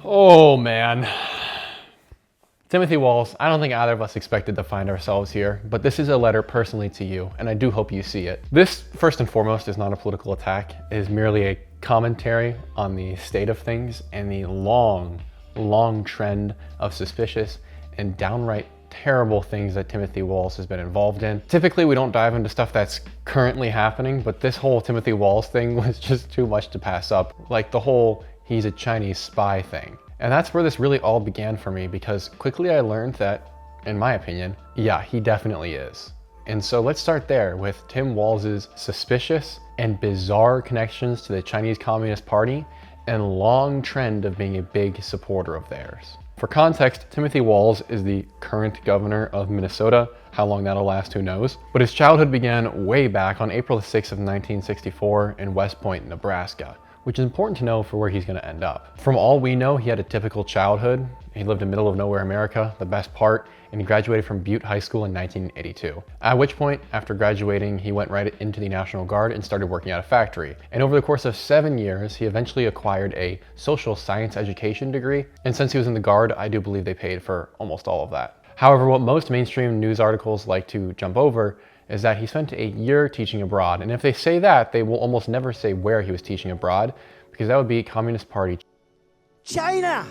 Oh man. Timothy Walz, I don't think either of us expected to find ourselves here, but this is a letter personally to you, and I do hope you see it. This, first and foremost, is not a political attack. It is merely a commentary on the state of things and the long trend of suspicious and downright terrible things that Timothy Walz has been involved in. Typically, we don't dive into stuff that's currently happening, but this whole Timothy Walz thing was just too much to pass up. Like the whole he's a Chinese spy thing. And that's where this really all began for me, because quickly I learned that, in my opinion, yeah, he definitely is. And so let's start there with Tim Walz's suspicious and bizarre connections to the Chinese Communist Party and long trend of being a big supporter of theirs. For context, Timothy Walz is the current governor of Minnesota. How long that'll last, who knows? But his childhood began way back on April 6th of 1964 in West Point, Nebraska, which is important to know for where he's gonna end up. From all we know, he had a typical childhood. He lived in middle of nowhere America, the best part, and he graduated from Butte High School in 1982. At which point, after graduating, he went right into the National Guard and started working at a factory. And over the course of 7 years, he eventually acquired a social science education degree. And since he was in the Guard, I do believe they paid for almost all of that. However, what most mainstream news articles like to jump over is that he spent a year teaching abroad. And if they say that, they will almost never say where he was teaching abroad, because that would be Communist Party China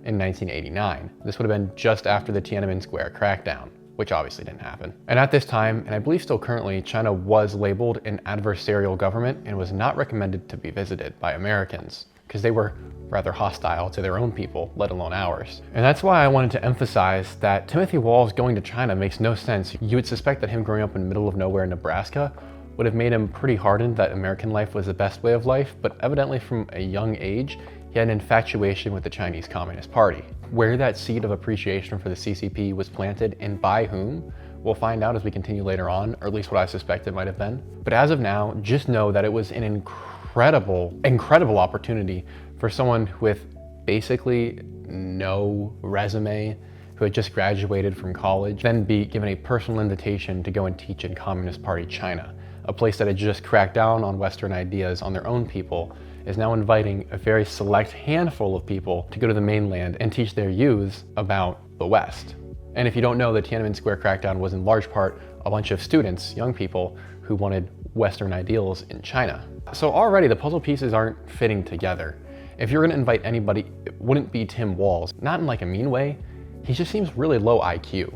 in 1989. This would have been just after the Tiananmen Square crackdown, which obviously didn't happen. And at this time, and I believe still currently, China was labeled an adversarial government and was not recommended to be visited by Americans, because they were rather hostile to their own people, let alone ours. And that's why I wanted to emphasize that Timothy Walz going to China makes no sense. You would suspect that him growing up in the middle of nowhere in Nebraska would have made him pretty hardened that American life was the best way of life, but evidently from a young age, he had an infatuation with the Chinese Communist Party. Where that seed of appreciation for the CCP was planted and by whom, we'll find out as we continue later on, or at least what I suspect it might have been. But as of now, just know that it was an incredible opportunity for someone with basically no resume, who had just graduated from college, then be given a personal invitation to go and teach in Communist Party China, a place that had just cracked down on Western ideas on their own people, is now inviting a very select handful of people to go to the mainland and teach their youths about the West. And if you don't know, the Tiananmen Square crackdown was in large part a bunch of students, young people, who wanted Western ideals in China. So already the puzzle pieces aren't fitting together. If you're gonna invite anybody, it wouldn't be Tim Walz. Not in like a mean way, he just seems really low IQ.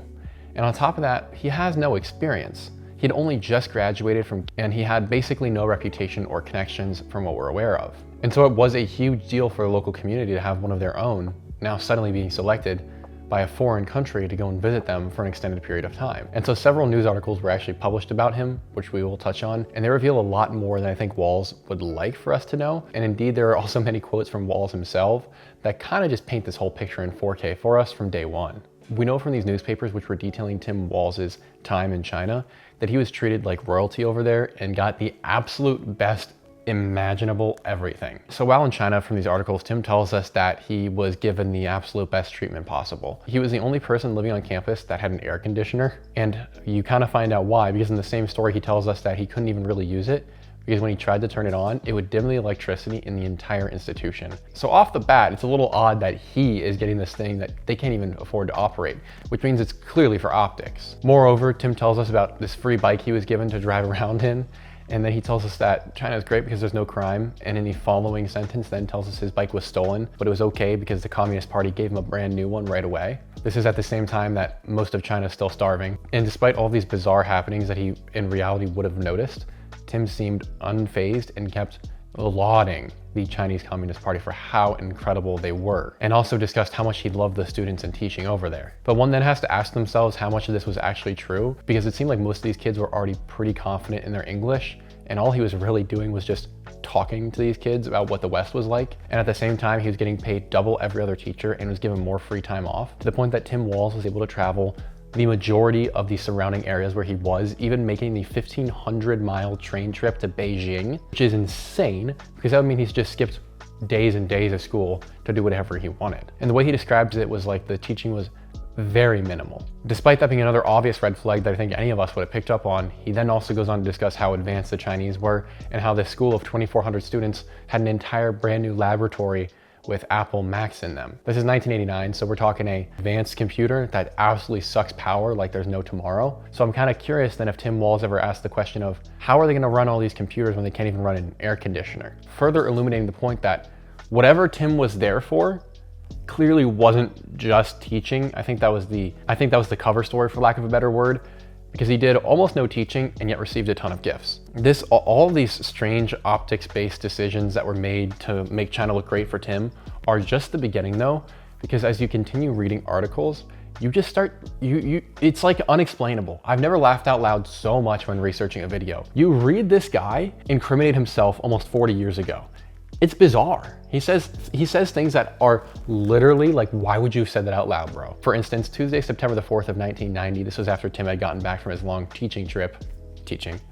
And on top of that, he has no experience. He'd only just graduated and he had basically no reputation or connections from what we're aware of. And so it was a huge deal for the local community to have one of their own now suddenly being selected by a foreign country to go and visit them for an extended period of time. And so several news articles were actually published about him, which we will touch on, and they reveal a lot more than I think Walz would like for us to know. And indeed, there are also many quotes from Walz himself that kind of just paint this whole picture in 4K for us from day one. We know from these newspapers, which were detailing Tim Walz's time in China, that he was treated like royalty over there and got the absolute best imaginable everything. So while in China, from these articles, Tim tells us that he was given the absolute best treatment possible. He was the only person living on campus that had an air conditioner, and you kind of find out why, because in the same story he tells us that he couldn't even really use it, because when he tried to turn it on, it would dim the electricity in the entire institution. So off the bat, it's a little odd that he is getting this thing that they can't even afford to operate, which means it's clearly for optics. Moreover, Tim tells us about this free bike he was given to drive around in, and then he tells us that China is great because there's no crime, and in the following sentence then tells us his bike was stolen, but it was okay because the Communist Party gave him a brand new one right away. This is at the same time that most of China is still starving, and despite all these bizarre happenings that he in reality would have noticed, Tim seemed unfazed and kept lauding the Chinese Communist Party for how incredible they were, and also discussed how much he loved the students and teaching over there. But one then has to ask themselves how much of this was actually true, because it seemed like most of these kids were already pretty confident in their English, and all he was really doing was just talking to these kids about what the West was like. And at the same time, he was getting paid double every other teacher and was given more free time off, to the point that Tim Walz was able to travel the majority of the surrounding areas where he was, even making the 1,500-mile train trip to Beijing, which is insane, because that would mean he's just skipped days and days of school to do whatever he wanted. And the way he describes it was like the teaching was very minimal. Despite that being another obvious red flag that I think any of us would have picked up on, he then also goes on to discuss how advanced the Chinese were and how this school of 2,400 students had an entire brand new laboratory with Apple Macs in them. This is 1989, so we're talking a advanced computer that absolutely sucks power like there's no tomorrow. So I'm kind of curious then if Tim Walz ever asked the question of how are they gonna run all these computers when they can't even run an air conditioner? Further illuminating the point that whatever Tim was there for clearly wasn't just teaching. I think that was the cover story, for lack of a better word, because he did almost no teaching and yet received a ton of gifts. All of these strange optics-based decisions that were made to make China look great for Tim are just the beginning though, because as you continue reading articles, you just start, it's like unexplainable. I've never laughed out loud so much when researching a video. You read this guy incriminate himself almost 40 years ago. It's bizarre. He says things that are literally like, why would you have said that out loud, bro? For instance, Tuesday, September the 4th of 1990, this was after Tim had gotten back from his long teaching trip.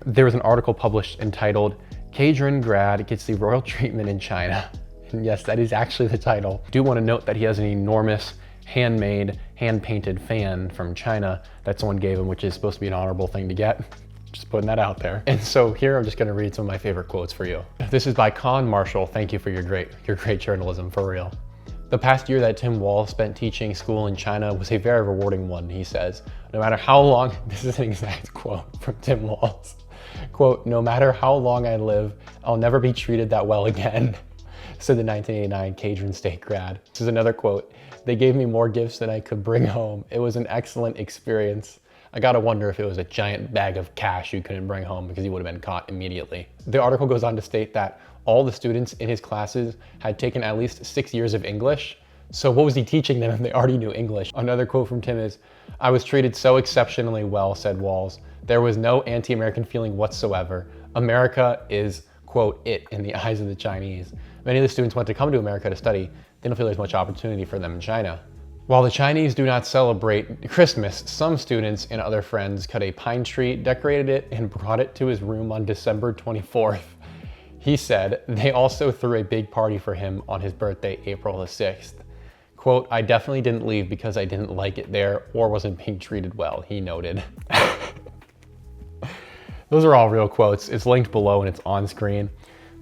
There was an article published entitled, Cadron grad gets the royal treatment in China. And yes, that is actually the title. I do want to note that he has an enormous handmade, hand-painted fan from China that someone gave him, which is supposed to be an honorable thing to get. Just putting that out there. And so here I'm just gonna read some of my favorite quotes for you. This is by Con Marshall. Thank you for your great journalism, for real. The past year that Tim Walz spent teaching school in China was a very rewarding one, he says. No matter how long, this is an exact quote from Tim Walz. Quote, no matter how long I live, I'll never be treated that well again, said the 1989 Cadron State grad. This is another quote. They gave me more gifts than I could bring home. It was an excellent experience. I gotta wonder if it was a giant bag of cash you couldn't bring home because you would have been caught immediately. The article goes on to state that all the students in his classes had taken at least 6 years of English. So what was he teaching them if they already knew English? Another quote from Tim is, I was treated so exceptionally well, said Walz. There was no anti-American feeling whatsoever. America is, quote, it in the eyes of the Chinese. Many of the students want to come to America to study. They don't feel there's much opportunity for them in China. While the Chinese do not celebrate Christmas, some students and other friends cut a pine tree, decorated it, and brought it to his room on December 24th. He said they also threw a big party for him on his birthday, April the 6th. Quote, I definitely didn't leave because I didn't like it there or wasn't being treated well, he noted. Those are all real quotes. It's linked below and it's on screen.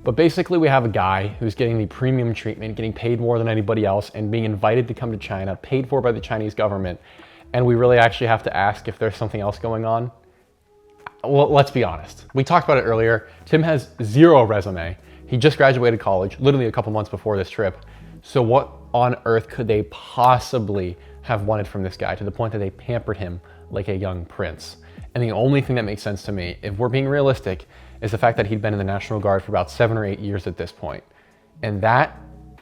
But basically we have a guy who's getting the premium treatment, getting paid more than anybody else and being invited to come to China, paid for by the Chinese government. And we really actually have to ask if there's something else going on. Well, let's be honest. We talked about it earlier. Tim has zero resume. He just graduated college, literally a couple months before this trip. So what on earth could they possibly have wanted from this guy to the point that they pampered him like a young prince? And the only thing that makes sense to me, if we're being realistic, is the fact that he'd been in the National Guard for about 7 or 8 years at this point. And that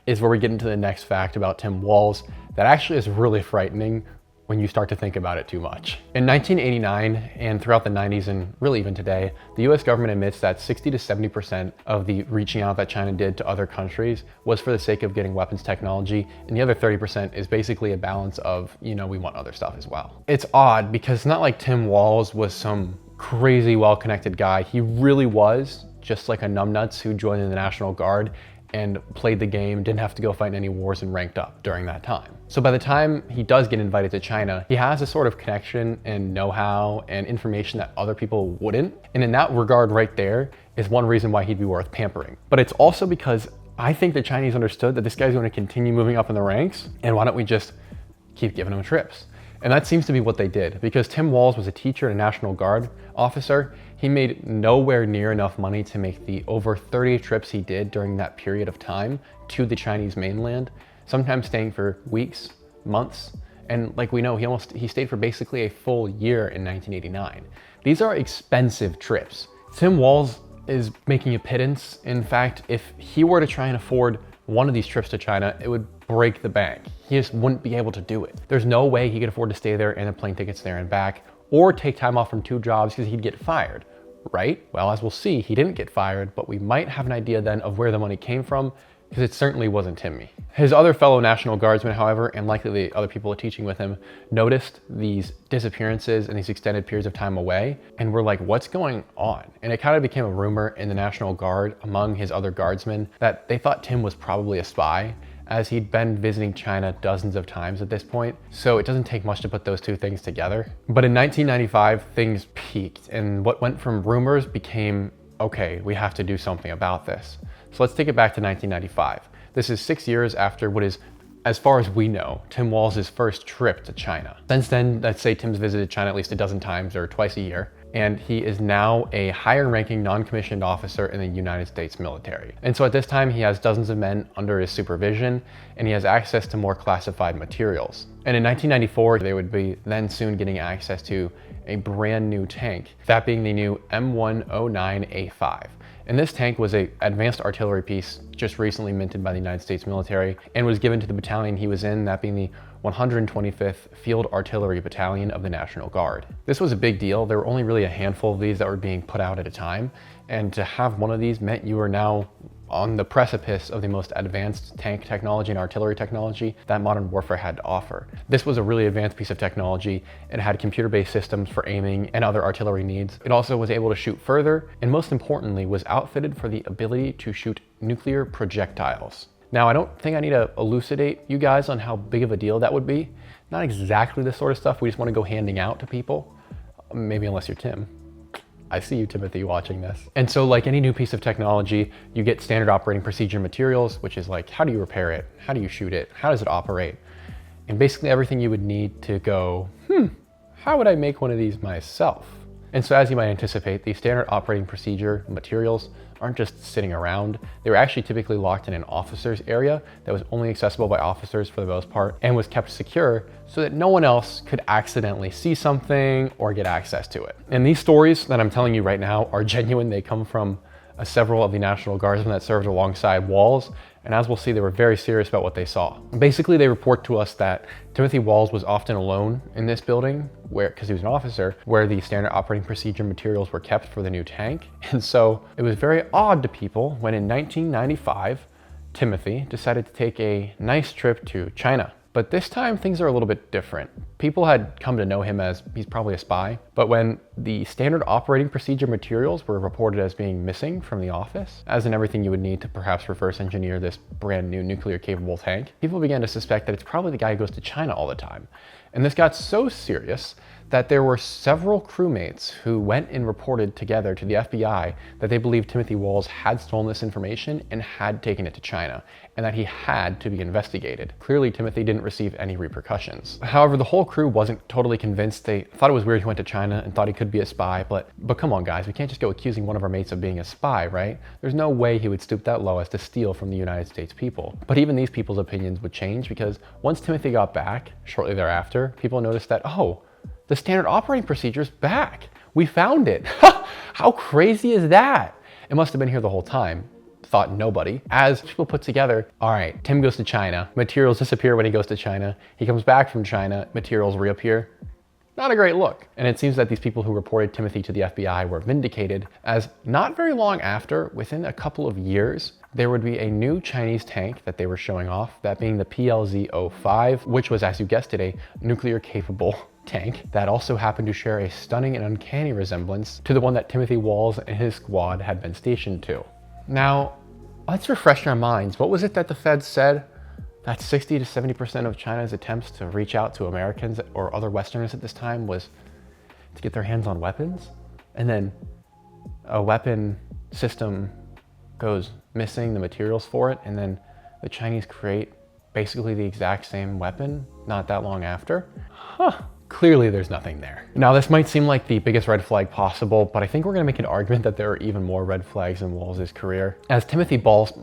is where we get into the next fact about Tim Walz that actually is really frightening when you start to think about it too much. In 1989 and throughout the 90s and really even today, the US government admits that 60 to 70% of the reaching out that China did to other countries was for the sake of getting weapons technology, and the other 30% is basically a balance of, you know, we want other stuff as well. It's odd because it's not like Tim Walz was some crazy well-connected guy. He really was just like a numbnuts who joined in the National Guard and played the game, didn't have to go fight in any wars and ranked up during that time. So by the time he does get invited to China, he has a sort of connection and know-how and information that other people wouldn't. And in that regard right there is one reason why he'd be worth pampering. But it's also because I think the Chinese understood that this guy's going to continue moving up in the ranks, and why don't we just keep giving him trips? And that seems to be what they did, because Tim Walz was a teacher and a National Guard officer. He made nowhere near enough money to make the over 30 trips he did during that period of time to the Chinese mainland, sometimes staying for weeks, months, and like we know, he stayed for basically a full year in 1989. These are expensive trips. Tim Walz is making a pittance. In fact, if he were to try and afford one of these trips to China, it would break the bank. He just wouldn't be able to do it. There's no way he could afford to stay there and the plane tickets there and back, or take time off from 2 jobs because he'd get fired, right? Well, as we'll see, he didn't get fired, but we might have an idea then of where the money came from, because it certainly wasn't Timmy. His other fellow National Guardsmen, however, and likely the other people teaching with him, noticed these disappearances and these extended periods of time away, and were like, what's going on? And it kind of became a rumor in the National Guard among his other guardsmen that they thought Tim was probably a spy, as he'd been visiting China dozens of times at this point. So it doesn't take much to put those two things together. But in 1995, things peaked, and what went from rumors became, okay, we have to do something about this. So let's take it back to 1995. This is 6 years after what is, as far as we know, Tim Walz's first trip to China. Since then, let's say Tim's visited China at least a dozen times or twice a year, and he is now a higher ranking non-commissioned officer in the United States military. And so at this time, he has dozens of men under his supervision, and he has access to more classified materials. And in 1994, they would be then soon getting access to a brand new tank, that being the new M109A5. And this tank was an advanced artillery piece just recently minted by the United States military and was given to the battalion he was in, that being the 125th Field Artillery Battalion of the National Guard. This was a big deal. There were only really a handful of these that were being put out at a time. And to have one of these meant you were now on the precipice of the most advanced tank technology and artillery technology that modern warfare had to offer. This was a really advanced piece of technology. It had computer-based systems for aiming and other artillery needs. It also was able to shoot further, and most importantly, was outfitted for the ability to shoot nuclear projectiles. Now, I don't think I need to elucidate you guys on how big of a deal that would be. Not exactly the sort of stuff we just want to go handing out to people. Maybe unless you're Tim. I see you, Timothy, watching this. And so like any new piece of technology, you get standard operating procedure materials, which is like, how do you repair it? How do you shoot it? How does it operate? And basically everything you would need to go, how would I make one of these myself? And so as you might anticipate, the standard operating procedure materials aren't just sitting around. They were actually typically locked in an officer's area that was only accessible by officers for the most part and was kept secure so that no one else could accidentally see something or get access to it. And these stories that I'm telling you right now are genuine. They come from several of the National Guardsmen that served alongside Walz. And as we'll see, they were very serious about what they saw. Basically, they report to us that Timothy Walz was often alone in this building, because he was an officer, where the standard operating procedure materials were kept for the new tank. And so it was very odd to people when in 1995, Timothy decided to take a nice trip to China. But this time things are a little bit different. People had come to know him as he's probably a spy, but when the standard operating procedure materials were reported as being missing from the office, as in everything you would need to perhaps reverse engineer this brand new nuclear capable tank, people began to suspect that it's probably the guy who goes to China all the time. And this got so serious that there were several crewmates who went and reported together to the FBI that they believed Timothy Walz had stolen this information and had taken it to China, and that he had to be investigated. Clearly, Timothy didn't receive any repercussions. However, the whole crew wasn't totally convinced. They thought it was weird he went to China and thought he could be a spy, but come on guys, we can't just go accusing one of our mates of being a spy, right? There's no way he would stoop that low as to steal from the United States people. But even these people's opinions would change, because once Timothy got back, shortly thereafter, people noticed that, oh, the standard operating procedure's back. We found it. How crazy is that? It must have been here the whole time, thought nobody. As people put together, all right, Tim goes to China, materials disappear when he goes to China, he comes back from China, materials reappear. Not a great look. And it seems that these people who reported Timothy to the FBI were vindicated, as not very long after, within a couple of years, there would be a new Chinese tank that they were showing off, that being the PLZ-05, which was, as you guessed it, a nuclear capable tank that also happened to share a stunning and uncanny resemblance to the one that Timothy Walz and his squad had been stationed to. Now, let's refresh our minds. What was it that the feds said? That 60 to 70% of China's attempts to reach out to Americans or other Westerners at this time was to get their hands on weapons? And then a weapon system goes missing, the materials for it, and then the Chinese create basically the exact same weapon not that long after? Clearly there's nothing there. Now this might seem like the biggest red flag possible, but I think we're gonna make an argument that there are even more red flags in Walz's career. As Timothy Walz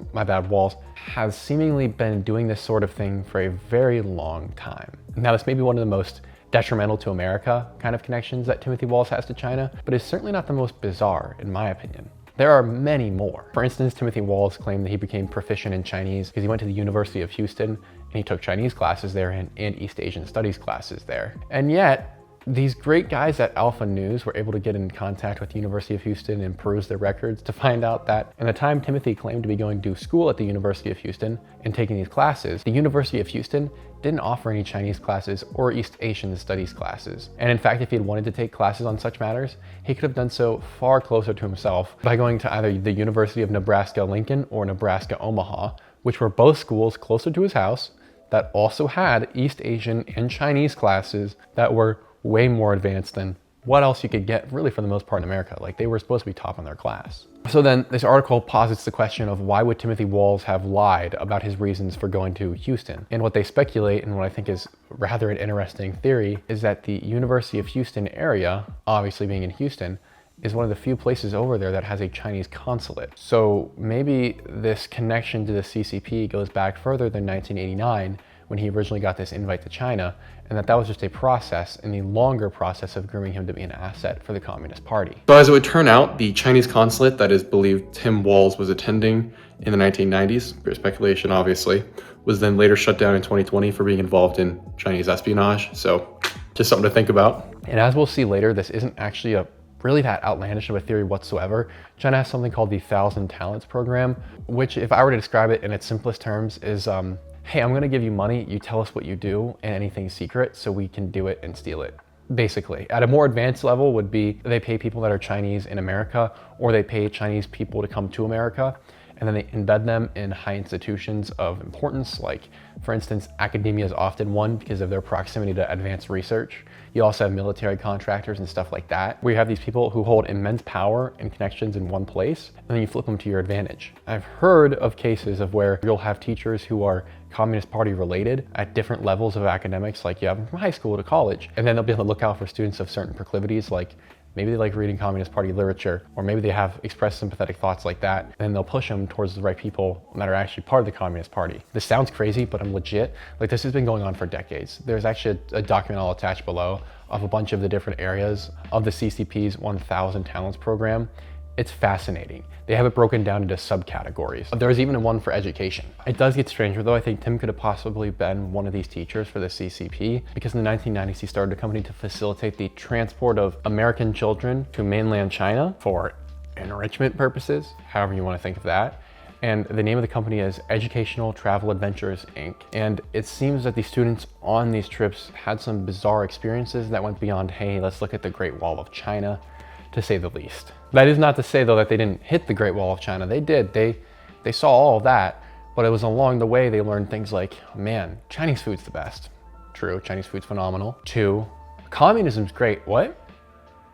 has seemingly been doing this sort of thing for a very long time. Now this may be one of the most detrimental to America kind of connections that Timothy Walz has to China, but it's certainly not the most bizarre in my opinion. There are many more. For instance, Timothy Walz claimed that he became proficient in Chinese because he went to the University of Houston and he took Chinese classes there and East Asian studies classes there. And yet, these great guys at Alpha News were able to get in contact with the University of Houston and peruse their records to find out that in the time Timothy claimed to be going to school at the University of Houston and taking these classes, the University of Houston didn't offer any Chinese classes or East Asian studies classes. And in fact, if he had wanted to take classes on such matters, he could have done so far closer to himself by going to either the University of Nebraska-Lincoln or Nebraska-Omaha, which were both schools closer to his house that also had East Asian and Chinese classes that were way more advanced than what else you could get really for the most part in America. Like, they were supposed to be top in their class. So then this article posits the question of why would Timothy Walz have lied about his reasons for going to Houston? And what they speculate, and what I think is rather an interesting theory, is that the University of Houston area, obviously being in Houston, is one of the few places over there that has a Chinese consulate. So maybe this connection to the CCP goes back further than 1989, when he originally got this invite to China, and that was just a process in the longer process of grooming him to be an asset for the Communist Party. So as it would turn out, the Chinese consulate that is believed Tim Walz was attending in the 1990s, pure speculation obviously, was then later shut down in 2020 for being involved in Chinese espionage. So just something to think about. And as we'll see later, this isn't actually really that outlandish of a theory whatsoever. China has something called the 1,000 Talents program, which, if I were to describe it in its simplest terms, is hey, I'm gonna give you money, you tell us what you do and anything's secret so we can do it and steal it. Basically, at a more advanced level would be they pay people that are Chinese in America, or they pay Chinese people to come to America, and then they embed them in high institutions of importance. Like, for instance, academia is often one because of their proximity to advanced research. You also have military contractors and stuff like that, where you have these people who hold immense power and connections in one place, and then you flip them to your advantage. I've heard of cases of where you'll have teachers who are Communist Party related at different levels of academics, like you have them from high school to college, and then they'll be on the lookout for students of certain proclivities, like maybe they like reading Communist Party literature, or maybe they have expressed sympathetic thoughts like that, and then they'll push them towards the right people that are actually part of the Communist Party. This sounds crazy, but I'm legit. Like, this has been going on for decades. There's actually a document I'll attach below of a bunch of the different areas of the CCP's 1,000 Talents program. It's fascinating. They have it broken down into subcategories. There's even one for education. It does get stranger though. I think Tim could have possibly been one of these teachers for the CCP, because in the 1990s he started a company to facilitate the transport of American children to mainland China for enrichment purposes, however you want to think of that. And the name of the company is Educational Travel Adventures, Inc. And it seems that the students on these trips had some bizarre experiences that went beyond, hey, let's look at the Great Wall of China, to say the least. That is not to say though that they didn't hit the Great Wall of China. They did. They saw all of that, but it was along the way they learned things like, man, Chinese food's the best. True, Chinese food's phenomenal. 2, communism's great. What?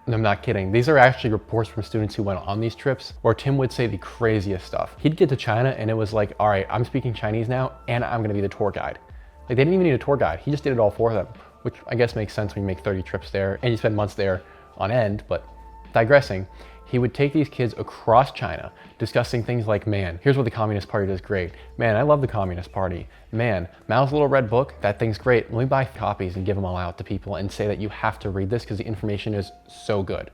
And I'm not kidding. These are actually reports from students who went on these trips where Tim would say the craziest stuff. He'd get to China and it was like, all right, I'm speaking Chinese now and I'm gonna be the tour guide. Like, they didn't even need a tour guide. He just did it all for them, which I guess makes sense when you make 30 trips there and you spend months there on end. But digressing, he would take these kids across China discussing things like, man, here's what the Communist Party does great. Man, I love the Communist Party. Man, Mao's little red book, that thing's great. Let me buy copies and give them all out to people and say that you have to read this because the information is so good.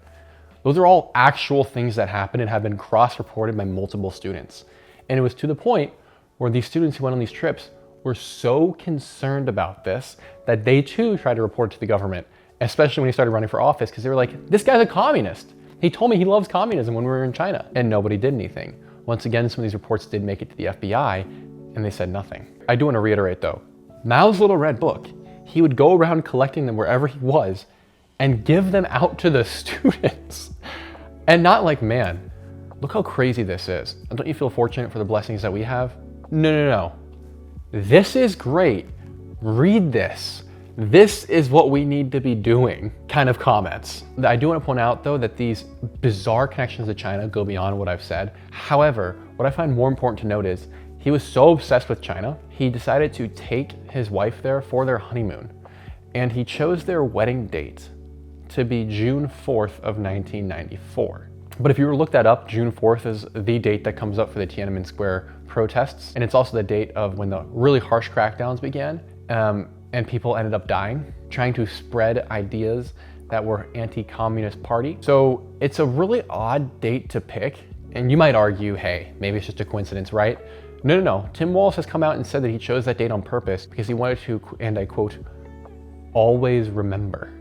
Those are all actual things that happened and have been cross-reported by multiple students. And it was to the point where these students who went on these trips were so concerned about this that they too tried to report to the government, especially when he started running for office, because they were like, this guy's a communist. He told me he loves communism when we were in China, and nobody did anything. Once again, some of these reports did make it to the FBI, and they said nothing. I do want to reiterate though, Mao's little red book, he would go around collecting them wherever he was and give them out to the students. And not like, man, look how crazy this is. Don't you feel fortunate for the blessings that we have? No. This is great. Read this. This is what we need to be doing kind of comments. I do want to point out though that these bizarre connections to China go beyond what I've said. However, what I find more important to note is he was so obsessed with China, he decided to take his wife there for their honeymoon. And he chose their wedding date to be June 4th of 1994. But if you were to look that up, June 4th is the date that comes up for the Tiananmen Square protests. And it's also the date of when the really harsh crackdowns began. And people ended up dying, trying to spread ideas that were anti-communist party. So it's a really odd date to pick. And you might argue, hey, maybe it's just a coincidence, right? No. Tim Walz has come out and said that he chose that date on purpose because he wanted to, and I quote, always remember.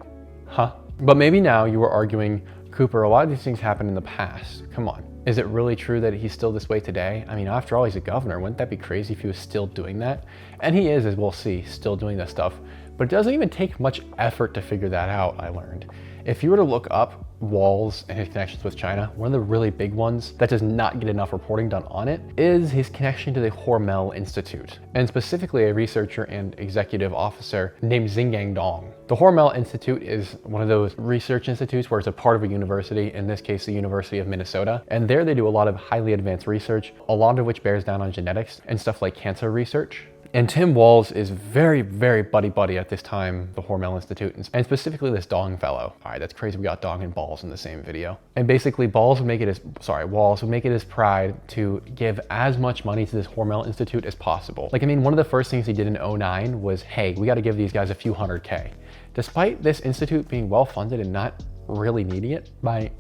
Huh? But maybe now you were arguing, Cooper, a lot of these things happened in the past. Come on. Is it really true that he's still this way today? I mean, after all, he's a governor. Wouldn't that be crazy if he was still doing that? And he is, as we'll see, still doing this stuff. But it doesn't even take much effort to figure that out, I learned. If you were to look up Walz and his connections with China, one of the really big ones that does not get enough reporting done on it is his connection to the Hormel Institute, and specifically a researcher and executive officer named Xingang Dong. The Hormel Institute is one of those research institutes where it's a part of a university, in this case, the University of Minnesota. And there they do a lot of highly advanced research, a lot of which bears down on genetics and stuff like cancer research. And Tim Walz is very, very buddy-buddy at this time, the Hormel Institute, and specifically this Dong fellow. All right, that's crazy, we got Dong and Balls in the same video. And basically Walz would make it his pride to give as much money to this Hormel Institute as possible. Like, I mean, one of the first things he did in 2009 was, hey, we gotta give these guys a few $100K. Despite this institute being well-funded and not really needing it by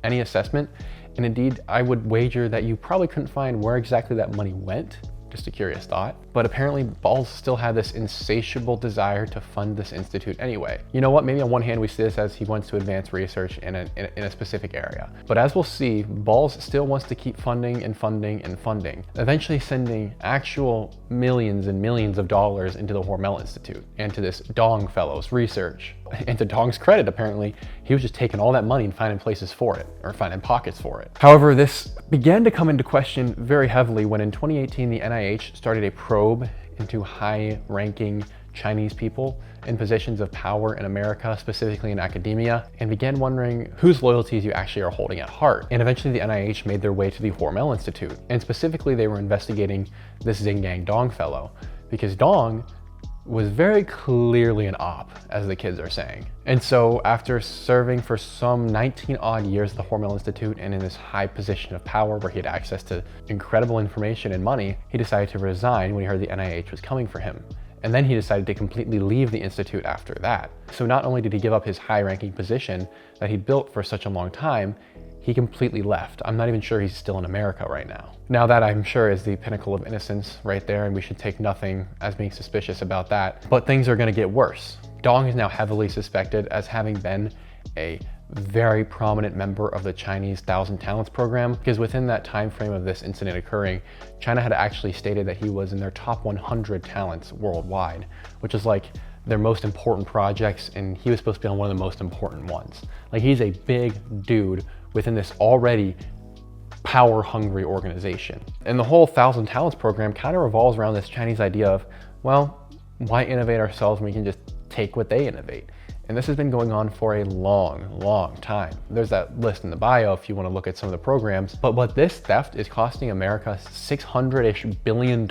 any assessment, and indeed, I would wager that you probably couldn't find where exactly that money went. Just a curious thought. But apparently Walz still had this insatiable desire to fund this institute anyway. You know what, maybe on one hand we see this as he wants to advance research in a specific area. But as we'll see, Walz still wants to keep funding and funding and funding, eventually sending actual millions and millions of dollars into the Hormel Institute and to this Dong fellow's research. And to Dong's credit, apparently, he was just taking all that money and finding places for it, or finding pockets for it. However, this began to come into question very heavily when in 2018, the NIH started a probe into high-ranking Chinese people in positions of power in America, specifically in academia, and began wondering whose loyalties you actually are holding at heart. And eventually the NIH made their way to the Hormel Institute. And specifically, they were investigating this Xingang Dong fellow, because Dong was very clearly an op, as the kids are saying. And so after serving for some 19 odd years at the Hormel Institute and in this high position of power where he had access to incredible information and money, he decided to resign when he heard the NIH was coming for him. And then he decided to completely leave the institute after that. So not only did he give up his high-ranking position that he'd built for such a long time, he completely left. I'm not even sure he's still in America right now. Now that, I'm sure, is the pinnacle of innocence right there, and we should take nothing as being suspicious about that. But things are gonna get worse. Dong is now heavily suspected as having been a very prominent member of the Chinese 1,000 Talents program, because within that time frame of this incident occurring, China had actually stated that he was in their top 100 talents worldwide, which is like their most important projects, and he was supposed to be on one of the most important ones. Like, he's a big dude within this already power-hungry organization. And the whole 1,000 Talents program kind of revolves around this Chinese idea of, well, why innovate ourselves when we can just take what they innovate? And this has been going on for a long, long time. There's that list in the bio if you want to look at some of the programs. But what this theft is costing America $600-ish billion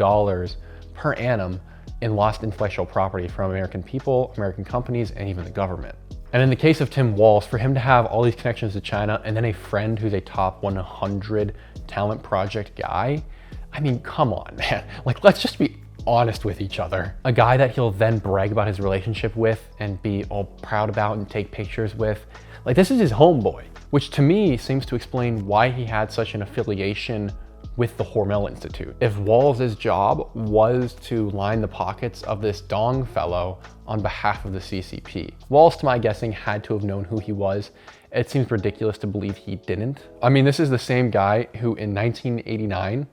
per annum in lost intellectual property from American people, American companies, and even the government. And in the case of Tim Walz, for him to have all these connections to China and then a friend who's a top 100 talent project guy, I mean, come on, man. Like, let's just be honest with each other. A guy that he'll then brag about his relationship with and be all proud about and take pictures with. Like, this is his homeboy, which to me seems to explain why he had such an affiliation with the Hormel Institute. If Walz's job was to line the pockets of this Dong fellow on behalf of the CCP, Walz, to my guessing, had to have known who he was. It seems ridiculous to believe he didn't. I mean, this is the same guy who in 1989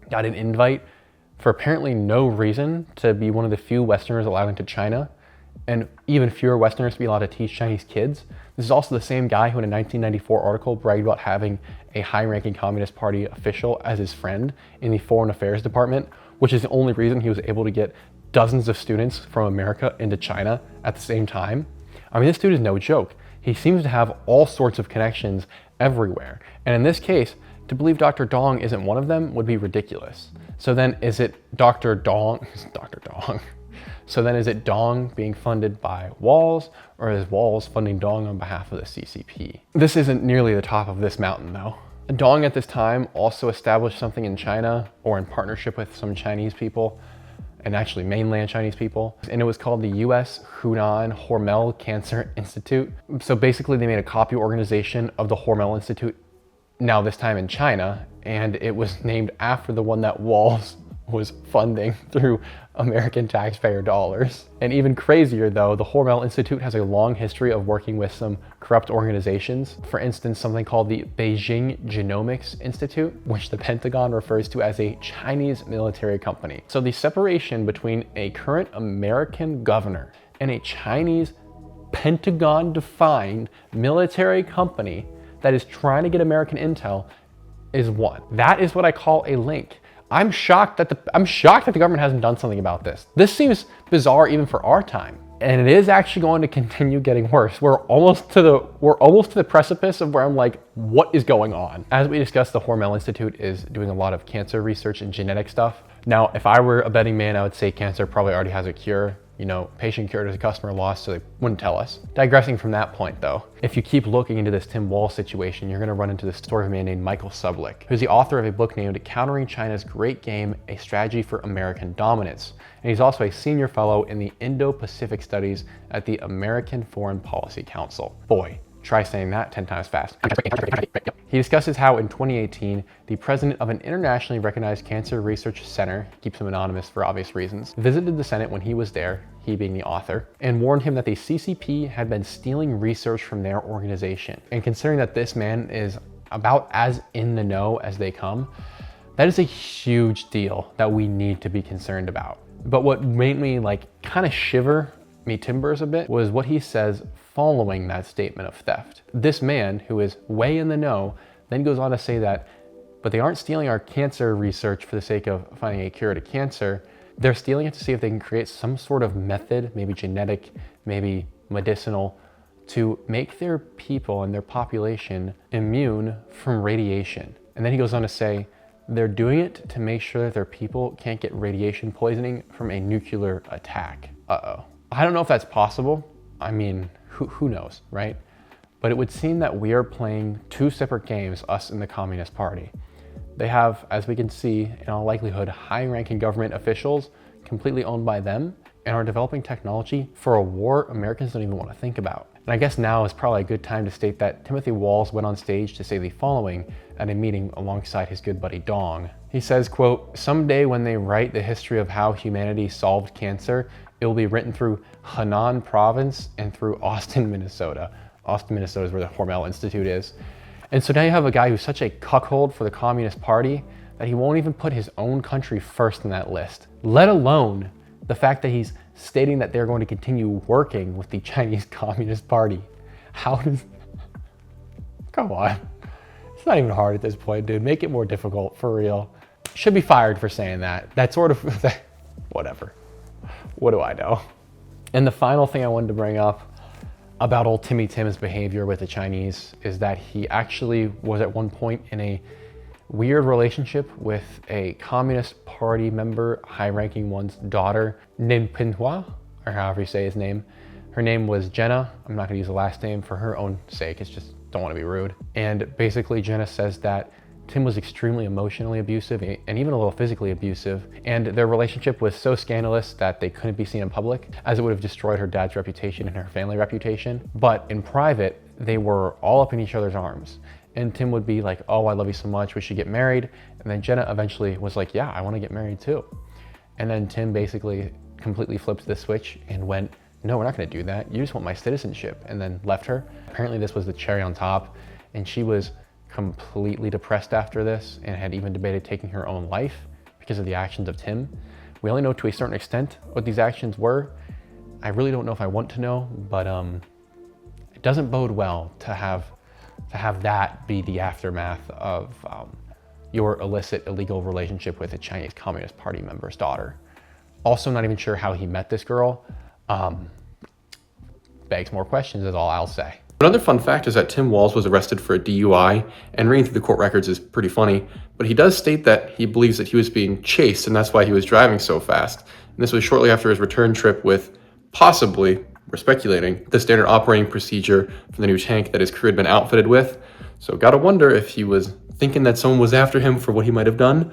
got an invite for apparently no reason to be one of the few Westerners allowed into China, and even fewer Westerners to be allowed to teach Chinese kids. This is also the same guy who in a 1994 article bragged about having a high-ranking Communist Party official as his friend in the Foreign Affairs Department, which is the only reason he was able to get dozens of students from America into China at the same time. I mean, this dude is no joke. He seems to have all sorts of connections everywhere. And in this case, to believe Dr. Dong isn't one of them would be ridiculous. So then is it Dr. Dong? Dr. Dong. So then is it Dong being funded by Walz, or is Walz funding Dong on behalf of the CCP? This isn't nearly the top of this mountain though. Dong at this time also established something in China, or in partnership with some Chinese people, and actually mainland Chinese people, and it was called the U.S. Hunan Hormel Cancer Institute. So basically they made a copy organization of the Hormel Institute, now this time in China, and it was named after the one that Walz was funding through American taxpayer dollars. And even crazier though, the Hormel Institute has a long history of working with some corrupt organizations. For instance, something called the Beijing Genomics Institute, which the Pentagon refers to as a Chinese military company. So the separation between a current American governor and a Chinese Pentagon-defined military company that is trying to get American intel is one. That is what I call a link. I'm shocked that the government hasn't done something about this. This seems bizarre even for our time. And it is actually going to continue getting worse. We're almost to the precipice of where I'm like, what is going on? As we discussed, the Hormel Institute is doing a lot of cancer research and genetic stuff. Now, if I were a betting man, I would say cancer probably already has a cure. You know, patient cured as a customer lost, so they wouldn't tell us. Digressing from that point though, if you keep looking into this Tim Walz situation, you're gonna run into the story of a man named Michael Sublick, who's the author of a book named Countering China's Great Game, A Strategy for American Dominance. And he's also a senior fellow in the Indo-Pacific Studies at the American Foreign Policy Council. Boy, try saying that 10 times fast. He discusses how in 2018, the president of an internationally recognized cancer research center, keeps him anonymous for obvious reasons, visited the Senate when he was there, he being the author, and warned him that the CCP had been stealing research from their organization. And considering that this man is about as in the know as they come, that is a huge deal that we need to be concerned about. But what made me like kind of shiver me timbers a bit was what he says following that statement of theft. This man, who is way in the know, then goes on to say that, but they aren't stealing our cancer research for the sake of finding a cure to cancer. They're stealing it to see if they can create some sort of method, maybe genetic, maybe medicinal, to make their people and their population immune from radiation. And then he goes on to say, they're doing it to make sure that their people can't get radiation poisoning from a nuclear attack. Uh-oh. I don't know if that's possible. I mean, who knows, right? But it would seem that we are playing two separate games, us and the Communist Party. They have, as we can see, in all likelihood, high-ranking government officials completely owned by them and are developing technology for a war Americans don't even want to think about. And I guess now is probably a good time to state that Timothy Walz went on stage to say the following at a meeting alongside his good buddy Dong. He says, quote, "Someday when they write the history of how humanity solved cancer, it will be written through Henan province and through Austin, Minnesota." Austin, Minnesota is where the Hormel Institute is. And so now you have a guy who's such a cuckold for the Communist Party that he won't even put his own country first in that list, let alone the fact that he's stating that they're going to continue working with the Chinese Communist Party. How does, come on. It's not even hard at this point, dude. Make it more difficult, for real. Should be fired for saying that. That sort of, whatever. What do I know? And the final thing I wanted to bring up about old Timmy Tim's behavior with the Chinese is that he actually was at one point in a weird relationship with a Communist Party member, high-ranking one's daughter, named Pinhua, or however you say his name. Her name was Jenna. I'm not gonna use the last name for her own sake. It's just, don't wanna be rude. And basically Jenna says that Tim was extremely emotionally abusive and even a little physically abusive. And their relationship was so scandalous that they couldn't be seen in public, as it would have destroyed her dad's reputation and her family reputation. But in private, they were all up in each other's arms. And Tim would be like, "Oh, I love you so much, we should get married." And then Jenna eventually was like, "Yeah, I want to get married too." And then Tim basically completely flipped the switch and went, "No, we're not going to do that. You just want my citizenship," and then left her. Apparently this was the cherry on top, and she was completely depressed after this and had even debated taking her own life because of the actions of Tim. We only know to a certain extent what these actions were. I really don't know if I want to know, but it doesn't bode well to have that be the aftermath of your illicit, illegal relationship with a Chinese Communist Party member's daughter. Also not even sure how he met this girl. Begs more questions is all I'll say. Another fun fact is that Tim Walz was arrested for a DUI, and reading through the court records is pretty funny, but he does state that he believes that he was being chased and that's why he was driving so fast. And this was shortly after his return trip with possibly, we're speculating, the standard operating procedure for the new tank that his crew had been outfitted with. So gotta wonder if he was thinking that someone was after him for what he might have done.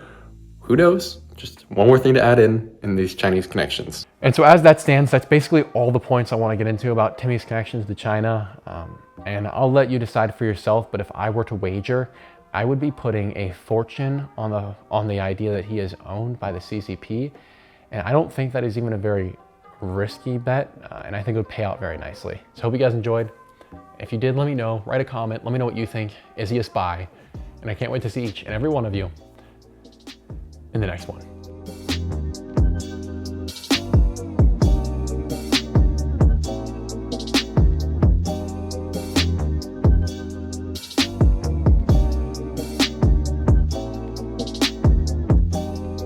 Who knows? Just one more thing to add in these Chinese connections. And so as that stands, that's basically all the points I want to get into about Timmy's connections to China. And I'll let you decide for yourself, but if I were to wager, I would be putting a fortune on the idea that he is owned by the CCP. And I don't think that is even a very risky bet, and I think it would pay out very nicely. So hope you guys enjoyed. If you did, let me know, write a comment, let me know what you think. Is he a spy? And I can't wait to see each and every one of you in the next one.